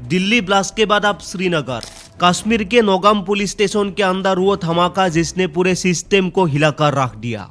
Delhi blast के बाद अब श्रीनगर। कश्मीर के नौगाम पुलिस स्टेशन के अंदर वो धमाका जिसने पूरे सिस्टम को हिलाकर रख दिया।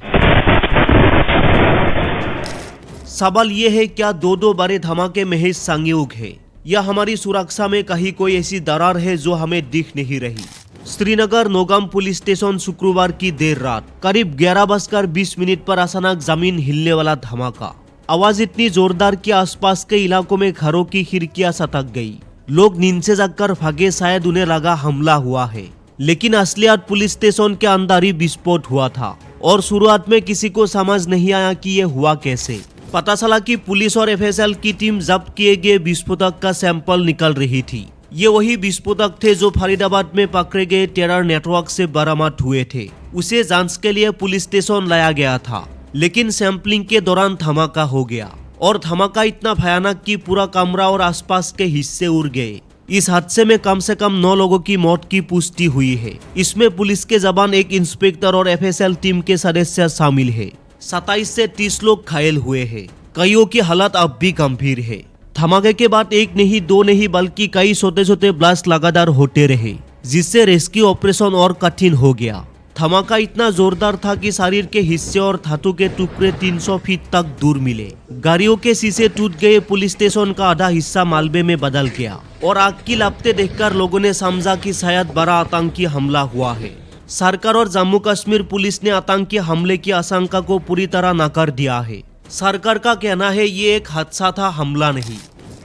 सवाल ये है, क्या दो बड़े धमाके महज संयोग है या हमारी सुरक्षा में कहीं कोई ऐसी दरार है जो हमें दिख नहीं रही। श्रीनगर नौगाम पुलिस स्टेशन शुक्रवार की देर रात करीब 11:20 पर अचानक जमीन हिलने वाला धमाका। आवाज इतनी जोरदार कि आसपास के इलाकों में घरों की खिड़कियां सटक गई। लोग नींद से जागकर भागे, शायद उन्हें लगा हमला हुआ है। लेकिन असलियत पुलिस स्टेशन के अंदर ही विस्फोट हुआ था और शुरुआत में किसी को समझ नहीं आया कि ये हुआ कैसे। पता चला कि पुलिस और एफएसएल की टीम जब्त किए गए विस्फोटक का सैंपल निकल रही थी। ये वही विस्फोटक थे जो फरीदाबाद में पकड़े गए टेरर नेटवर्क से बरामद हुए थे। उसे जांच के लिए पुलिस स्टेशन लाया गया था, लेकिन सैंपलिंग के दौरान धमाका हो गया और धमाका इतना भयानक कि पूरा कमरा और आसपास के हिस्से उड़ गए। इस हादसे में कम से कम 9 लोगों की मौत की पुष्टि हुई है। इसमें पुलिस के जवान, एक इंस्पेक्टर और एफएसएल टीम के सदस्य शामिल है। 27 से 30 लोग घायल हुए हैं। कईयों की हालत अब भी गंभीर है। धमाके के बाद एक नहीं, दो नहीं, बल्कि कई छोटे छोटे ब्लास्ट लगातार होते रहे, जिससे रेस्क्यू ऑपरेशन और कठिन हो गया। धमाका इतना जोरदार था कि शरीर के हिस्से और धातु के टुकड़े 300 फीट तक दूर मिले। गाड़ियों के शीशे टूट गए, पुलिस स्टेशन का आधा हिस्सा मालबे में बदल गया और आग की लपटें देखकर लोगों ने समझा कि शायद बड़ा आतंकी हमला हुआ है। सरकार और जम्मू कश्मीर पुलिस ने आतंकी हमले की आशंका को पूरी तरह नकार दिया है। सरकार का कहना है ये एक हादसा था, हमला नहीं।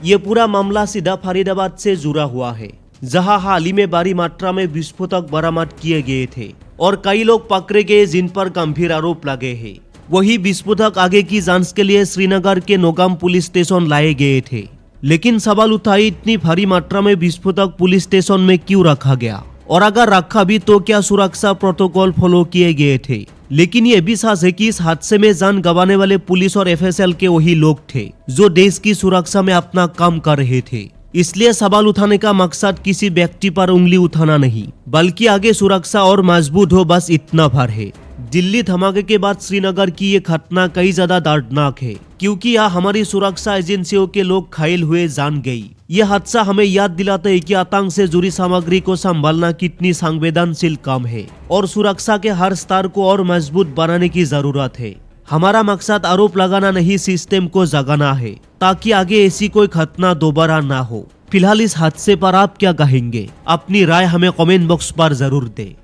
ये पूरा मामला सीधा फरीदाबाद से जुड़ा हुआ है, जहां हाल ही में भारी मात्रा में विस्फोटक बरामद किए गए थे और कई लोग पकड़े गए जिन पर गंभीर आरोप लगे हैं। वही विस्फोटक आगे की जांच के लिए श्रीनगर के नौगाम पुलिस स्टेशन लाए गए थे। लेकिन सवाल उठा, इतनी भारी मात्रा में विस्फोटक पुलिस स्टेशन में क्यों रखा गया, और अगर रखा भी तो क्या सुरक्षा प्रोटोकॉल फॉलो किए गए थे। लेकिन ये भी सच है कि इस हादसे में जान गंवाने वाले पुलिस और एफएसएल के वही लोग थे जो देश की सुरक्षा में अपना काम कर रहे थे। इसलिए सवाल उठाने का मकसद किसी व्यक्ति पर उंगली उठाना नहीं, बल्कि आगे सुरक्षा और मजबूत हो, बस इतना भर है। दिल्ली धमाके के बाद श्रीनगर की ये घटना कई ज्यादा दर्दनाक है, क्योंकि यहाँ हमारी सुरक्षा एजेंसियों के लोग घायल हुए, जान गई। यह हादसा हमें याद दिलाता है कि आतंक से जुड़ी सामग्री को संभालना कितनी संवेदनशील काम है और सुरक्षा के हर स्तर को और मजबूत बनाने की जरूरत है। हमारा मकसद आरोप लगाना नहीं, सिस्टम को जगाना है, ताकि आगे ऐसी कोई घटना दोबारा ना हो। फिलहाल इस हादसे पर आप क्या कहेंगे? अपनी राय हमें कमेंट बॉक्स पर जरूर दें।